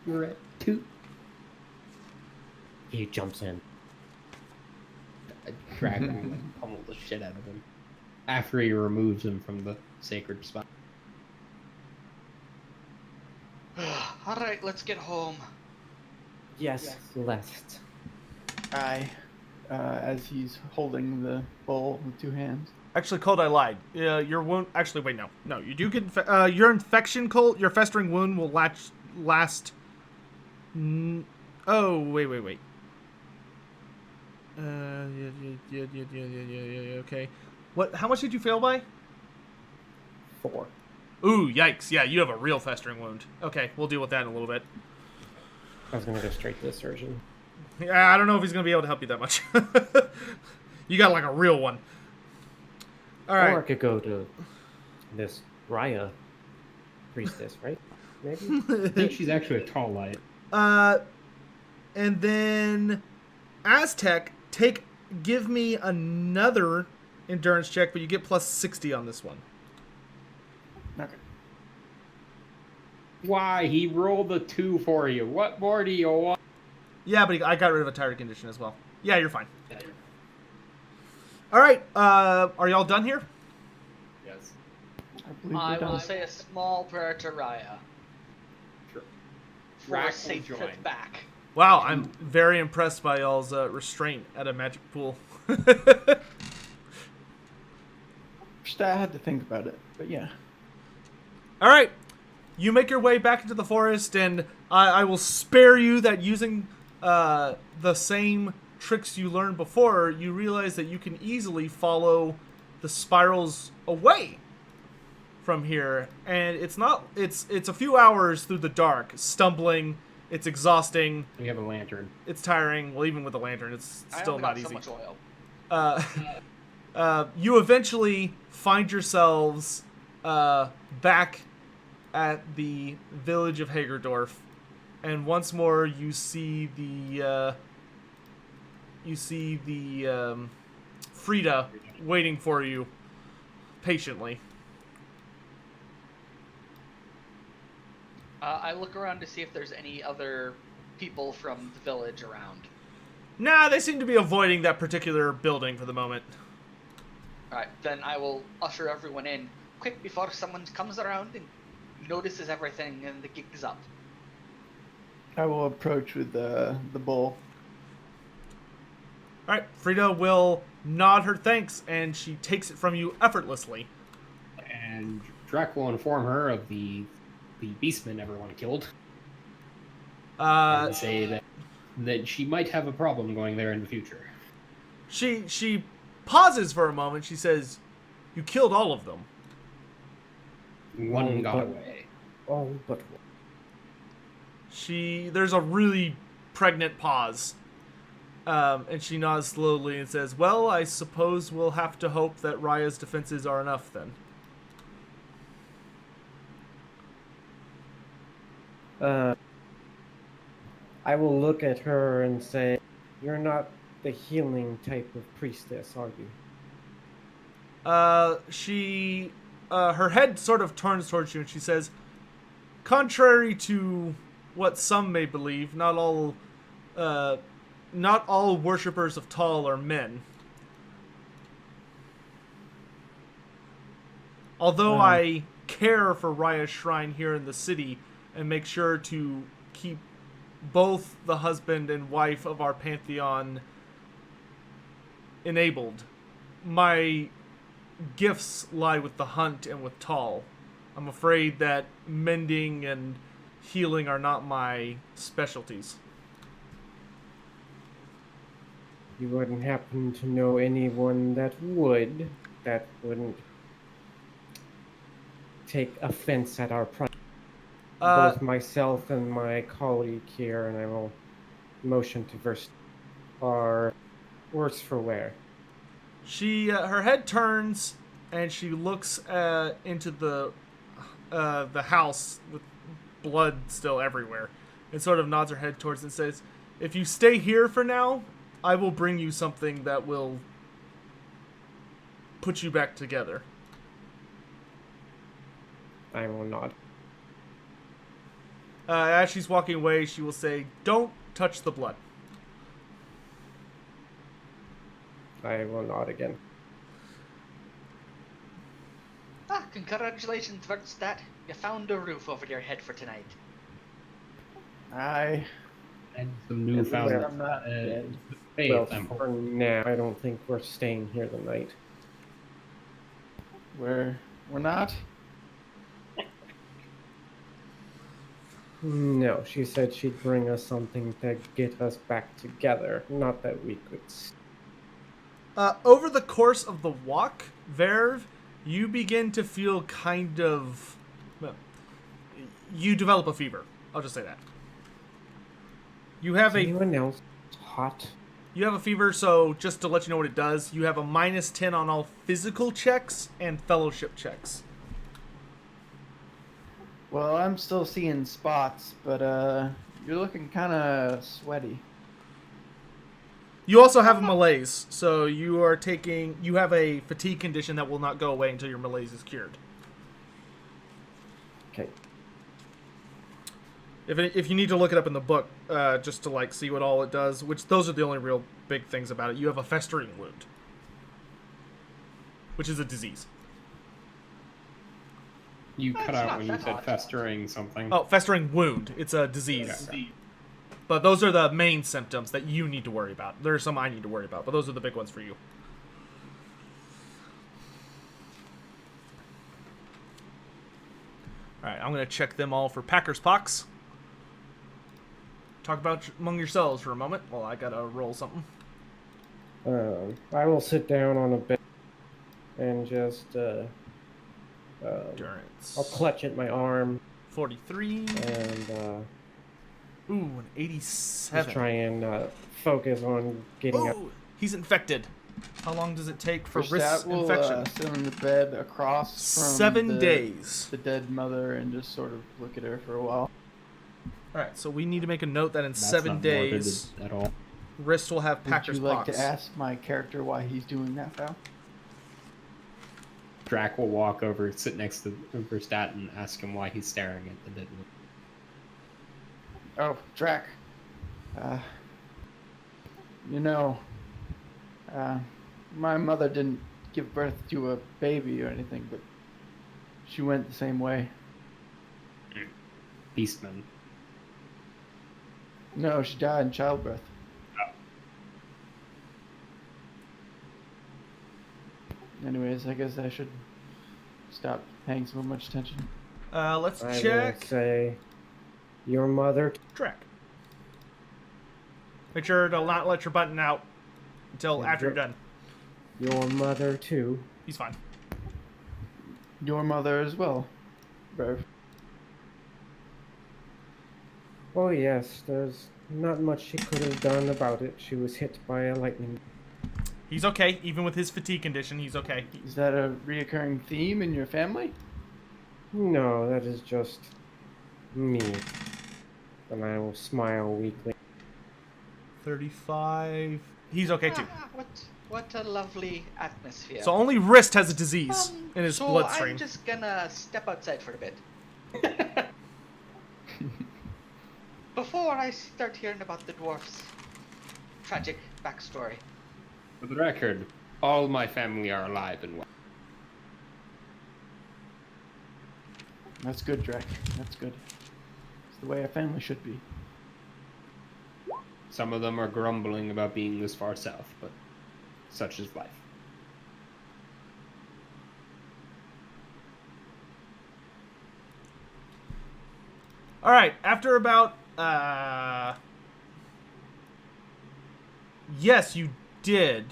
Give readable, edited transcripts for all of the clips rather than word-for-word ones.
You're at 2. He jumps in. I drag him and pummel the shit out of him. After he removes him from the sacred spot. Alright, let's get home. Yes, lest. As he's holding the bowl with 2 hands. Actually, Cold, I lied. Your wound... Actually, wait, no. You do get... your infection, Cold, your festering wound will last... Oh, wait. Yeah, okay. What? How much did you fail by? 4. Ooh, yikes. Yeah, you have a real festering wound. Okay, we'll deal with that in a little bit. I was gonna go straight to the surgeon. Yeah, I don't know if he's going to be able to help you that much. You got, like, a real one. All right. Or I could go to this Raya priestess, right? Maybe? I think she's actually a tall light. And then Aztec, give me another endurance check, but you get plus 60 on this one. Okay. Why? He rolled a 2 for you. What more do you want? Yeah, but I got rid of a tired condition as well. Yeah, you're fine. All right, are y'all done here? Yes. I will say a small prayer to Raya. Sure. For a Rack safe will join. trip back. Wow, I'm very impressed by y'all's restraint at a magic pool. Just I had to think about it, but yeah. All right, you make your way back into the forest, and I will spare you that using the same tricks you learned before. You realize that you can easily follow the spirals away from here, and it's a few hours through the dark, stumbling. It's exhausting. We have a lantern. It's tiring. Well, even with a lantern, it's still not easy. So much oil. You eventually find yourselves back at the village of Hagerdorf, and once more you see the Frieda waiting for you patiently. I look around to see if there's any other people from the village around. Nah, they seem to be avoiding that particular building for the moment. Alright, then I will usher everyone in quick before someone comes around and notices everything and the gig is up. I will approach with the bowl. Alright, Frieda will nod her thanks, and she takes it from you effortlessly. And Drek will inform her of the beastmen everyone killed. And say that she might have a problem going there in the future. She pauses for a moment. She says, "You killed all of them." One got away. Oh, but There's a really pregnant pause. And she nods slowly and says, "Well, I suppose we'll have to hope that Raya's defenses are enough then." I will look at her and say, "You're not the healing type of priestess, are you?" Her head sort of turns towards you and she says, "Contrary to what some may believe, not all worshippers of Tal are men. Although I care for Raya's shrine here in the city and make sure to keep both the husband and wife of our pantheon enabled, my gifts lie with the hunt and with Tal. I'm afraid that mending and healing are not my specialties." You wouldn't happen to know anyone that wouldn't take offense at our pride? Both myself and my colleague here, and I will motion to verse, are worse for wear. Her head turns and she looks into the house with blood still everywhere, and sort of nods her head towards it and says, "If you stay here for now, I will bring you something that will put you back together." I will nod. As she's walking away, she will say, "Don't touch the blood." I will nod again. Congratulations, Vertstat. You found a roof over your head for tonight. I And some newfound I'm not dead. faith. Well, I'm for now, I don't think we're staying here the night. We're not. No, she said she'd bring us something to get us back together. Not that we could. Over the course of the walk, Verve, you begin to feel kind of... Well, you develop a fever. I'll just say that. You have Is anyone else hot? You have a fever, so just to let you know what it does, you have a -10 on all physical checks and fellowship checks. Well, I'm still seeing spots, but you're looking kind of sweaty. You also have a malaise, so you have a fatigue condition that will not go away until your malaise is cured. Okay. If you need to look it up in the book, just to like see what all it does, which those are the only real big things about it. You have a festering wound, which is a disease. You cut That's out not when you that said odd. festering something. Oh, festering wound. It's a disease. Okay. But those are the main symptoms that you need to worry about. There are some I need to worry about, but those are the big ones for you. Alright, I'm going to check them all for Packer's Pox. Talk about among yourselves for a moment while I gotta roll something. I will sit down on a bed and just Endurance. I'll clutch at my arm 43. and Ooh, an 87. just try and focus on getting up. Ooh, he's infected. How long does it take for First, wrist that will infection? sit on the bed across from 7 days. the dead mother and just sort of look at her for a while. Alright, so we need to make a note that in That's 7 not days, morbid at all. wrist will have Would Packer's you like Pox. to ask my character why he's doing that now? Drac will walk over, sit next to Verstat, and ask him why he's staring at the dead woman. Oh, Drac. You know, my mother didn't give birth to a baby or anything, but she went the same way. Beastman. No, she died in childbirth. Anyways, I guess I should stop paying so much attention. Let's I will check. say, your mother. Track. Make sure to not let your button out until after you're done. Your mother too. He's fine. Your mother as well, Bev. Oh yes, there's not much she could have done about it. She was hit by a lightning. He's okay. Even with his fatigue condition, he's okay. Is that a reoccurring theme in your family? No, that is just me. And I will smile weakly. 35. He's okay too. What a lovely atmosphere. So only wrist has a disease in his so bloodstream. I'm just gonna step outside for a bit. Before I start hearing about the dwarf's tragic backstory. For the record, all my family are alive and well. That's good, Drac. That's good. It's the way a family should be. Some of them are grumbling about being this far south, but such is life. All right. After about yes, you did,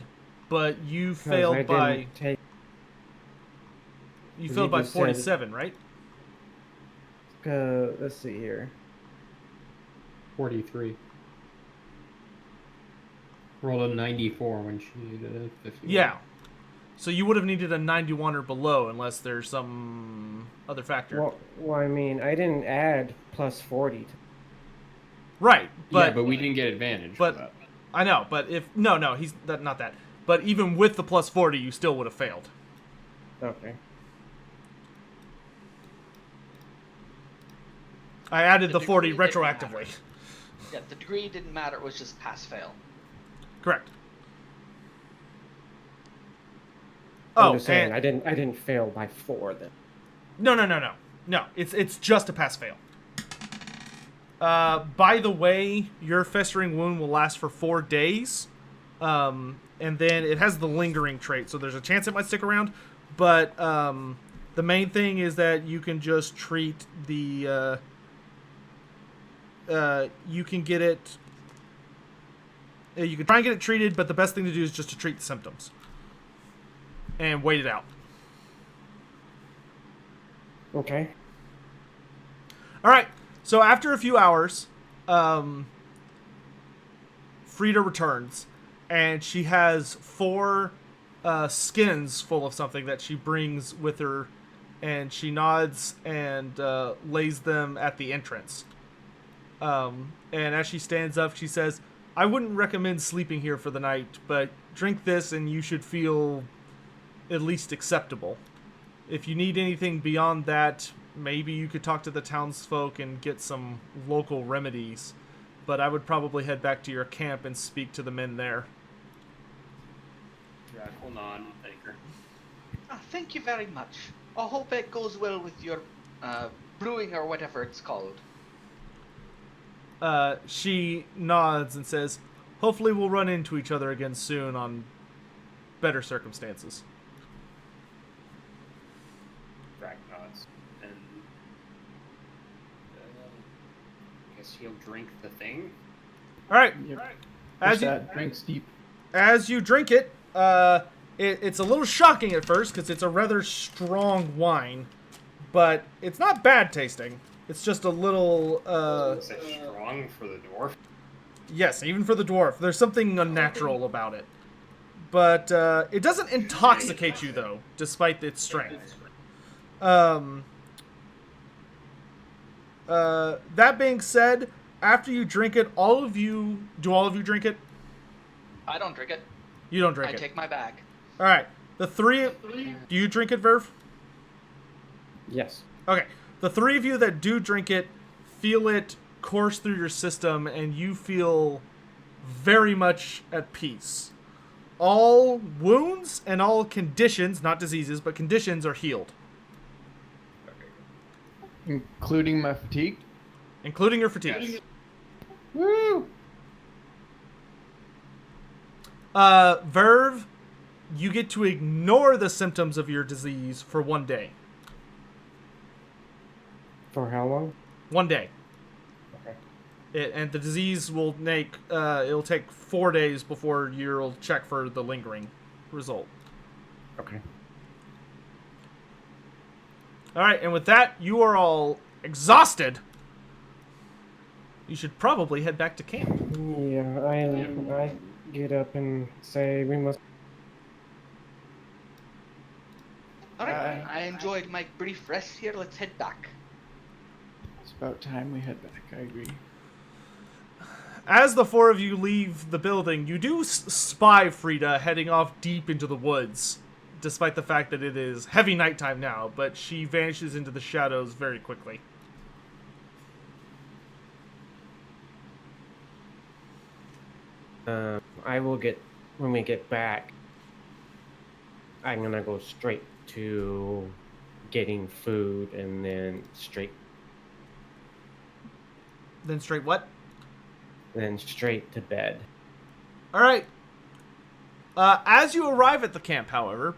but you 'Cause I failed didn't by take. you you failed by just said- 47, right? Let's see here. 43. Rolled a 94 when she needed a 51. Yeah. So you would have needed a 91 or below unless there's some other factor. Well, I mean, I didn't add plus 40. Right, but But we didn't get advantage. but- for that. I know, but if no, he's not that. But even with the plus 40, you still would have failed. Okay. I added the The 40 degree didn't retroactively. matter. Yeah, the degree didn't matter. It was just pass-fail. Correct. I'm Oh, just saying, and I didn't fail by 4 then. no. It's just a pass-fail. By the way, your festering wound will last for 4 days, and then it has the lingering trait, so there's a chance it might stick around. But the main thing is that you can just treat the. You can get it. You can try and get it treated, but the best thing to do is just to treat the symptoms and wait it out. Okay. All right. So after a few hours, Frieda returns, and she has 4 skins full of something that she brings with her, and she nods and lays them at the entrance. And as she stands up, she says, "I wouldn't recommend sleeping here for the night, but drink this and you should feel at least acceptable. If you need anything beyond that, maybe you could talk to the townsfolk and get some local remedies, but I would probably head back to your camp and speak to the men there." Drac will nod and thank her. Thank you very much. I hope it goes well with your brewing or whatever it's called. She nods and says, "Hopefully we'll run into each other again soon on better circumstances." Drac nods. And I guess he'll drink the thing. All right. Yep. As you, That drinks deep. as you drink it, it's a little shocking at first because it's a rather strong wine, but it's not bad tasting. It's just a little, Is it strong for the dwarf? yes, even for the dwarf. There's something unnatural about it. But it doesn't intoxicate you, though, despite its strength. That being said, after you drink it, all of you drink it? I don't drink it. You don't drink I it. take my bag. All right. The 3, do you drink it, Verve? Yes. Okay. The 3 of you that do drink it feel it course through your system, and you feel very much at peace. All wounds and all conditions, not diseases, but conditions are healed, Including my fatigue. including your fatigue. Woo! Verve, you get to ignore the symptoms of your disease for 1 day. For how long? 1 day. Okay. And the disease will it'll take 4 days before you'll check for the lingering result. Okay. All right, and with that, you are all exhausted. You should probably head back to camp. Yeah, I get up and say we must. Alright, I enjoyed my brief rest here. Let's head back. It's about time we head back. I agree. As the 4 of you leave the building, you do spy Frieda heading off deep into the woods, despite the fact that it is heavy nighttime now, but she vanishes into the shadows very quickly. I will get when we get back. I'm gonna go straight to getting food and then straight to bed. All right. As you arrive at the camp, however,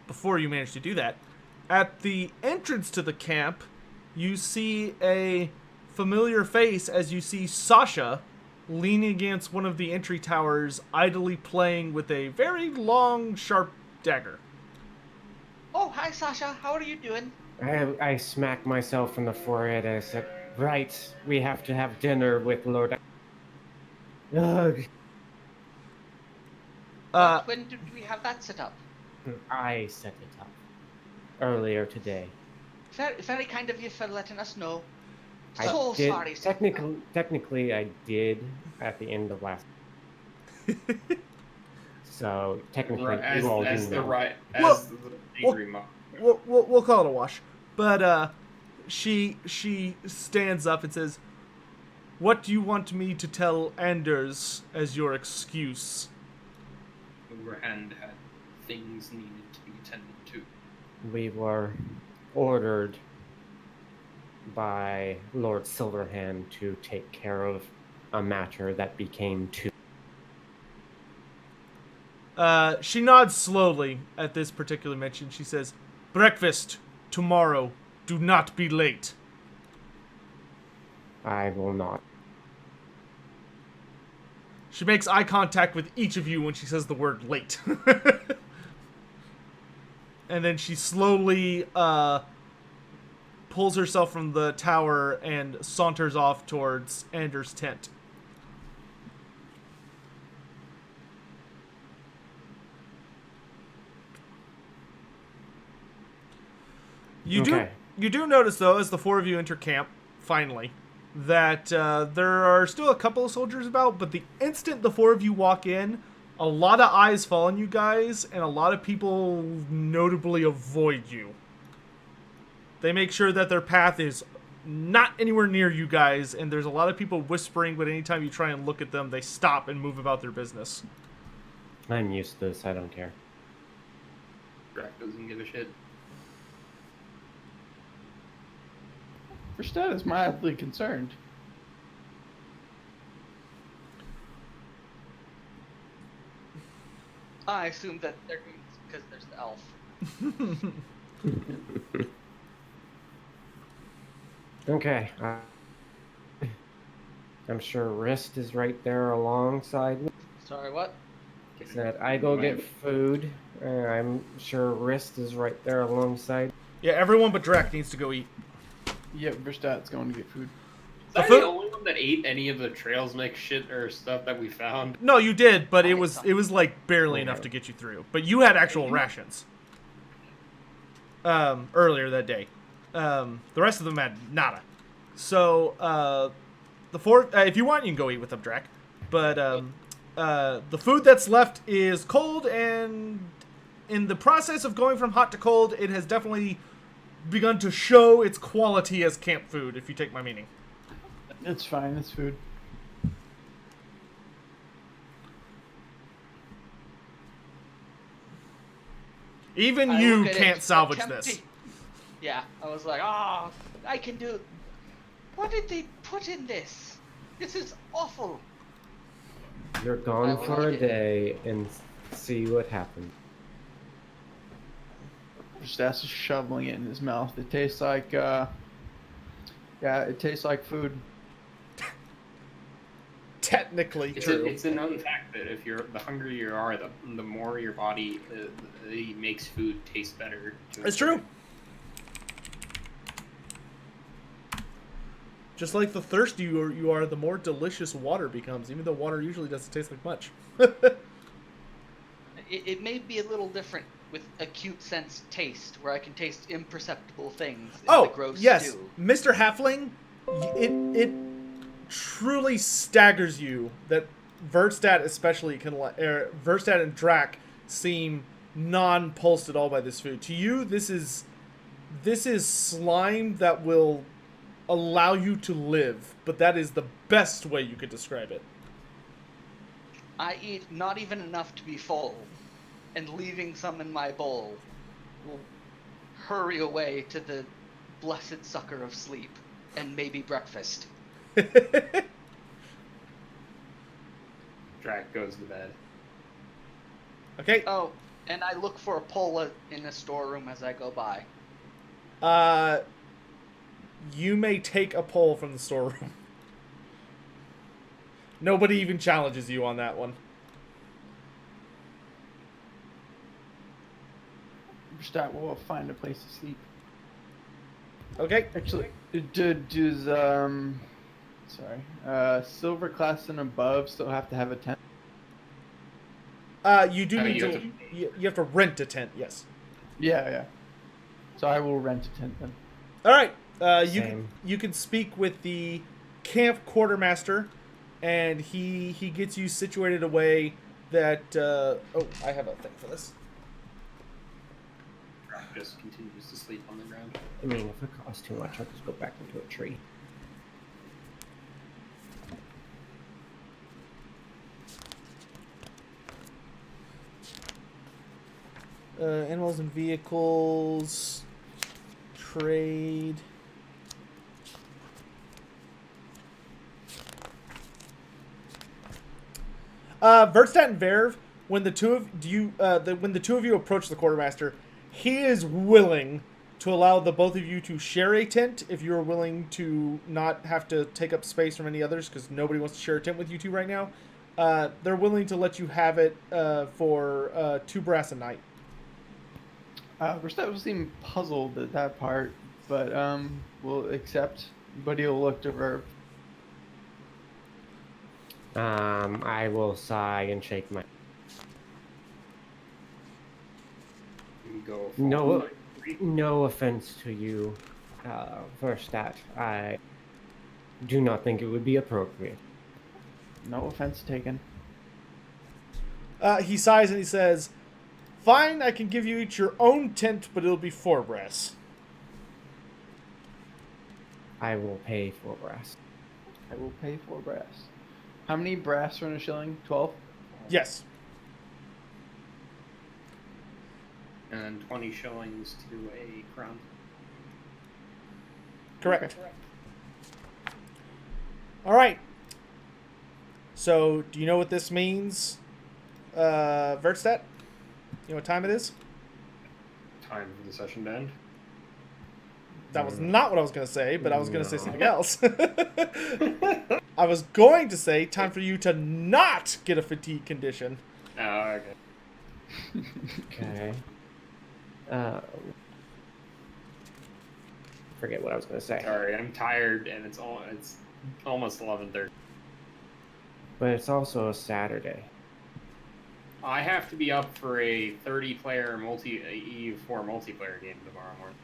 before you manage to do that, at the entrance to the camp, you see a familiar face as you see Sasha leaning against one of the entry towers, idly playing with a very long, sharp dagger. Oh, hi Sasha. How are you doing? I smack myself in the forehead and I said, "Right, we have to have dinner with Lord." Ugh. When did we have that set up? I set it up earlier today. Very, very kind of you for letting us know. I So did, sorry. Technically, I did at the end of last. So technically, you all do know. We'll call it a wash. But she stands up and says, "What do you want me to tell Anders as your excuse?" Overhand had things needed to be attended to. We were ordered by Lord Silverhand to take care of a matter that became too. She nods slowly at this particular mention. She says, "Breakfast tomorrow. Do not be late." I will not. She makes eye contact with each of you when she says the word late. And then she slowly pulls herself from the tower and saunters off towards Anders' tent. You do notice, though, as the four of you enter camp, finally, that there are still a couple of soldiers about, but the instant the four of you walk in, a lot of eyes fall on you guys, and a lot of people notably avoid you. They make sure that their path is not anywhere near you guys, and there's a lot of people whispering, but anytime you try and look at them, they stop and move about their business. I'm used to this. I don't care. Drac doesn't give a shit. Frieda is mildly concerned. I assume that they're because there's the elf. Okay. I'm sure Wrist is right there alongside me. Sorry, what? Said I go get food. I'm sure Wrist is right there alongside. Yeah, everyone but Drac needs to go eat. Yep, Verstat's going to get food. Is that the only one that ate any of the trails mix shit or stuff that we found? No, you did, but it was like barely enough to get you through. But you had actual rations. Earlier that day. The rest of them had nada. So, the four, if you want, you can go eat with them, Drac. But, the food that's left is cold, and in the process of going from hot to cold, it has definitely begun to show its quality as camp food, if you take my meaning. It's fine, it's food. Even I you look at can't it, salvage attempting- this. Yeah, I was like, I can do. What did they put in this? This is awful. You're I gone will for a eat it. day and see what happens. Verstat's just shoveling it in his mouth. It tastes like, yeah, it tastes like food. Technically It's, true. it's a known fact that if the hungrier you are, the more your body makes food taste better. It's true. Just like the thirstier you are, the more delicious water becomes, even though water usually doesn't taste like much. It may be a little different with acute sense taste, where I can taste imperceptible things in the gross yes, stew. Mr. Halfling, it truly staggers you that Vertstat especially Vertstat and Drac seem non-pulsed at all by this food. To you, this is slime that will allow you to live, but that is the best way you could describe it. I eat not even enough to be full, and leaving some in my bowl will hurry away to the blessed succor of sleep, and maybe breakfast. Drac goes to bed. Okay. Oh, and I look for a pole in a storeroom as I go by. You may take a poll from the storeroom. Nobody even challenges you on that one. Verstat will find a place to sleep. Okay. Actually, does silver class and above still have to have a tent? You do need to. You have to rent a tent. Yes. Yeah. So I will rent a tent then. All right. Same. You can speak with the camp quartermaster, and he gets you situated away that. I have a thing for this. just continues to sleep on the ground. I mean, if it costs too much, I'll just go back into a tree. Animals and vehicles. Trade. Vertstat and Verve, when the two of you approach the quartermaster, he is willing to allow the both of you to share a tent if you're willing to not have to take up space from any others, because nobody wants to share a tent with you two right now. They're willing to let you have it for 2 brass a night. Verstappen seemed puzzled at that part, but we'll accept. But he'll look to Verve. I will sigh and shake my. You go No, no offense to you, Verstat. I do not think it would be appropriate. No offense taken. He sighs and he says, "Fine, I can give you each your own tent, but it'll be 4 brass." I will pay 4 brass. I will pay 4 brass. How many brass are in a shilling? 12? Yes. And 20 shillings to a crown. Correct. All right. So, do you know what this means, Vertstat? You know what time it is? Time for the session to end. That was not what I was going to say, but I was going to say something else. I was going to say time for you to not get a fatigue condition. Oh, okay. Okay. Forget what I was going to say. Sorry, I'm tired, and it's almost 11:30. But it's also a Saturday. I have to be up for a 30-player EU4 multiplayer game tomorrow morning.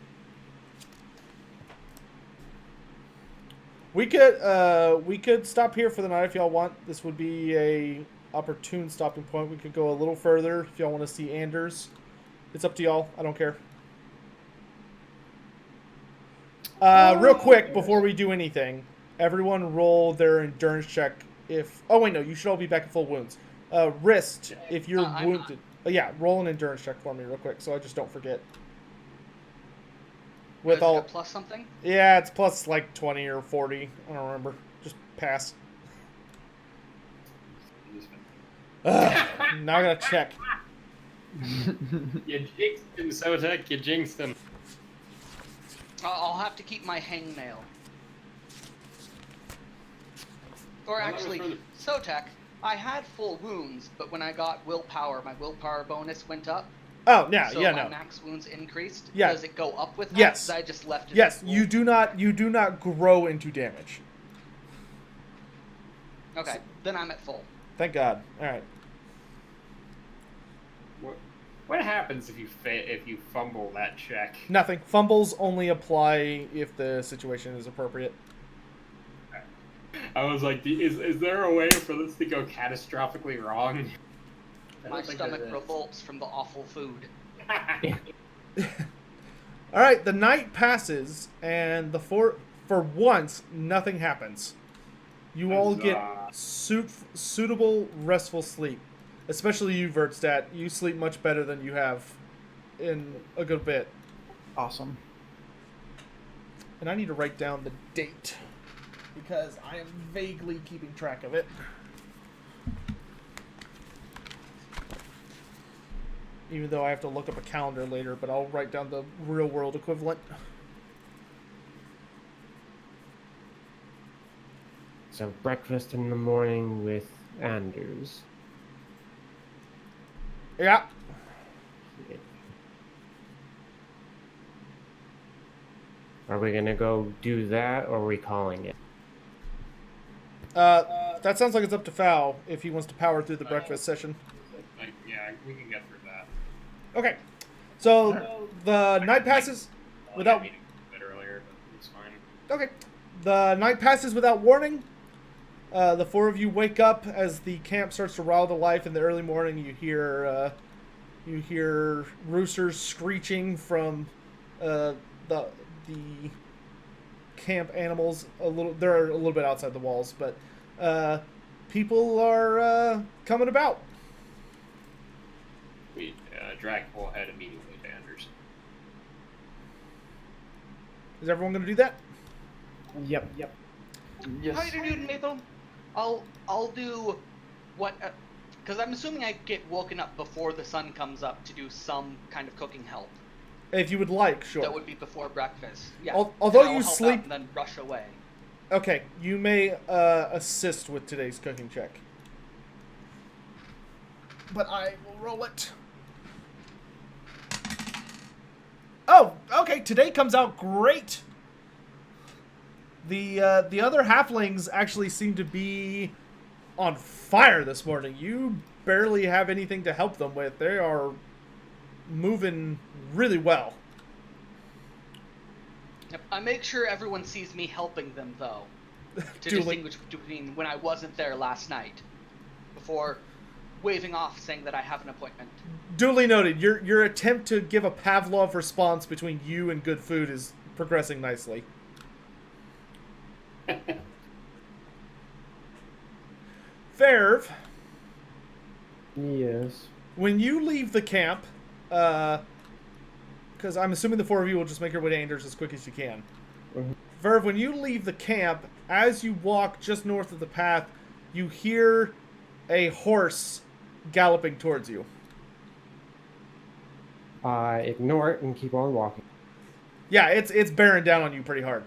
We could stop here for the night if y'all want. This would be a opportune stopping point. We could go a little further if y'all want to see Anders. It's up to y'all. I don't care. Real quick before we do anything, everyone roll their endurance check. Oh wait, no, you should all be back at full wounds. Wrist, if you're wounded. Yeah, roll an endurance check for me real quick, so I just don't forget. With all plus something? Yeah, it's plus like 20 or 40. I don't remember. Just pass. Ugh, now I gotta check. You jinxed him, Sotek. You jinxed him. I'll have to keep my hangnail. Or actually, Sotek, I had full wounds, but when I got willpower, my willpower bonus went up. Oh, yeah, so yeah, my no. max wounds increased. Yeah. Does it go up with that? Yes. 'Cause I just left it. Yes, at you do not grow into damage. full. Okay, then I'm at full. Thank God. All right. What happens if you fumble that check? Nothing. Fumbles only apply if the situation is appropriate. I was like, is there a way for this to go catastrophically wrong? My stomach revolts from the awful food. All right, the night passes, and for once, nothing happens. You all get suitable, restful sleep. Especially you, Vertstat. You sleep much better than you have in a good bit. Awesome. And I need to write down the date, because I am vaguely keeping track of it. Even though I have to look up a calendar later, but I'll write down the real-world equivalent. So breakfast in the morning with Anders. Yeah. Are we gonna go do that, or are we calling it? That sounds like it's up to Fowl if he wants to power through the breakfast session. Yeah, we can get through that. Okay. So the night passes without. A bit earlier, but it's fine. Okay. The night passes without warning. The 4 of you wake up as the camp starts to rouse to life in the early morning. You hear You hear roosters screeching from the camp animals. They're a little bit outside the walls, but people are coming about. We drag will head immediately to Anders. Is everyone going to do that? Yep. Yes. How you doing, Maple? I'll do what, because I'm assuming I get woken up before the sun comes up to do some kind of cooking help. If you would like, sure. That would be before breakfast. Yeah. Although And I'll you help sleep- out and then rush away. Okay, you may assist with today's cooking check. But I will roll it. Oh, okay, today comes out great. The other halflings actually seem to be on fire this morning. You barely have anything to help them with. They are moving really well. Yep. I make sure everyone sees me helping them, though, to Duly. distinguish between when I wasn't there last night, before waving off saying that I have an appointment. Duly noted. Your attempt to give a Pavlov response between you and good food is progressing nicely. Ferv, Yes. when you leave the camp, because I'm assuming the four of you will just make your way to Anders as quick as you can. Mhm. Verv, when you leave the camp, as you walk just north of the path, you hear a horse galloping towards you. I ignore it and keep on walking. Yeah, it's bearing down on you pretty hard.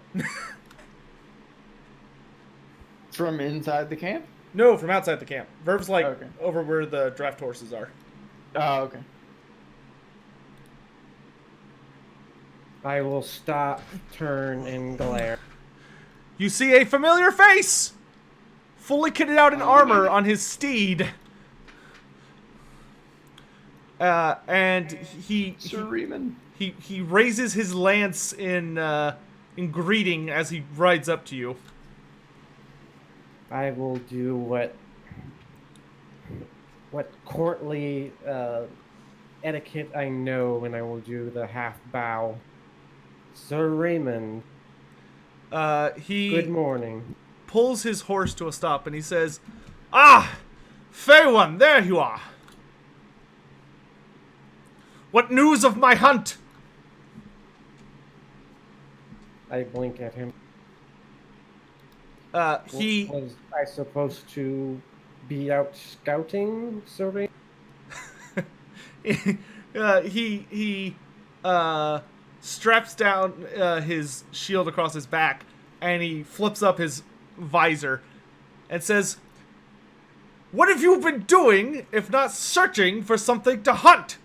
From inside the camp? No, from outside the camp. Verv's like Okay. over where the draft horses are. Oh, okay. I will stop, turn, and glare. You see a familiar face! Fully kitted out in armor on his steed. And Sir Riemann. he raises his lance in greeting as he rides up to you. I will do what courtly etiquette I know, and I will do the half bow. Sir Raymond, He good morning. pulls his horse to a stop and he says, "Ah, fair one, there you are. What news of my hunt?" I blink at him. He Was I supposed to be out scouting, Sir Raymond? he straps down his shield across his back and he flips up his visor and says, "What have you been doing if not searching for something to hunt?"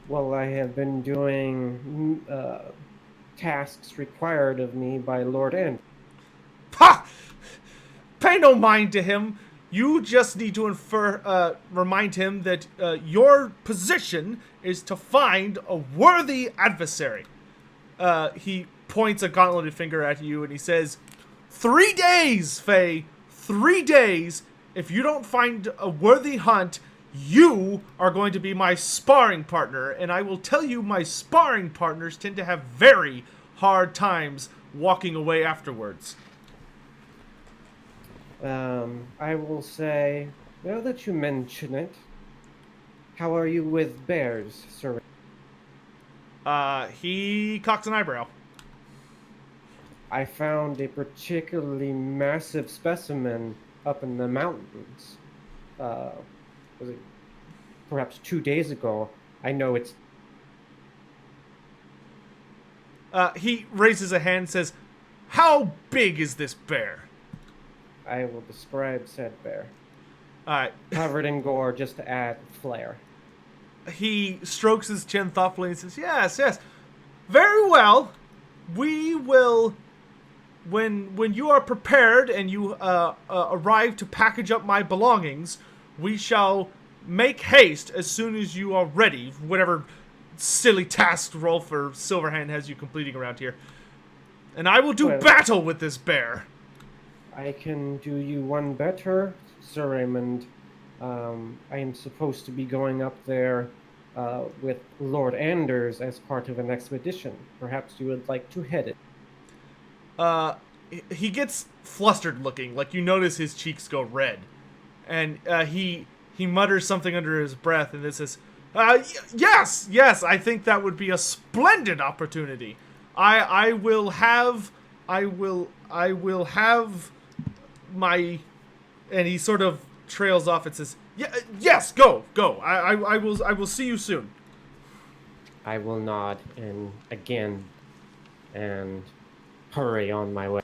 Well, I have been doing tasks required of me by Lord End. Ha! Pay no mind to him. You just need to remind him that your position is to find a worthy adversary. He points a gauntleted finger at you and he says, 3 days, Faye. 3 days. If you don't find a worthy hunt, you are going to be my sparring partner. And I will tell you, my sparring partners tend to have very hard times walking away afterwards. I will say, now that you mention it, how are you with bears, Sir? He cocks an eyebrow. I found a particularly massive specimen up in the mountains. Was it perhaps 2 days ago? I know it's... He raises a hand and says, "How big is this bear?" I will describe said bear. Alright. Covered in gore just to add flair. He strokes his chin thoughtfully and says, Yes. Very well. We will, when you are prepared and you arrive to package up my belongings, we shall make haste as soon as you are ready. Whatever silly task Rolf or Silverhand has you completing around here. And I will do Well- battle with this bear." I can do you one better, Sir Raymond. I am supposed to be going up there with Lord Anders as part of an expedition. Perhaps you would like to head it. He gets flustered looking, like you notice his cheeks go red, and he mutters something under his breath, and it says, yes, I think that would be a splendid opportunity. I will have my, and he sort of trails off and says, yes, go. I will see you soon. I will nod and again and hurry on my way.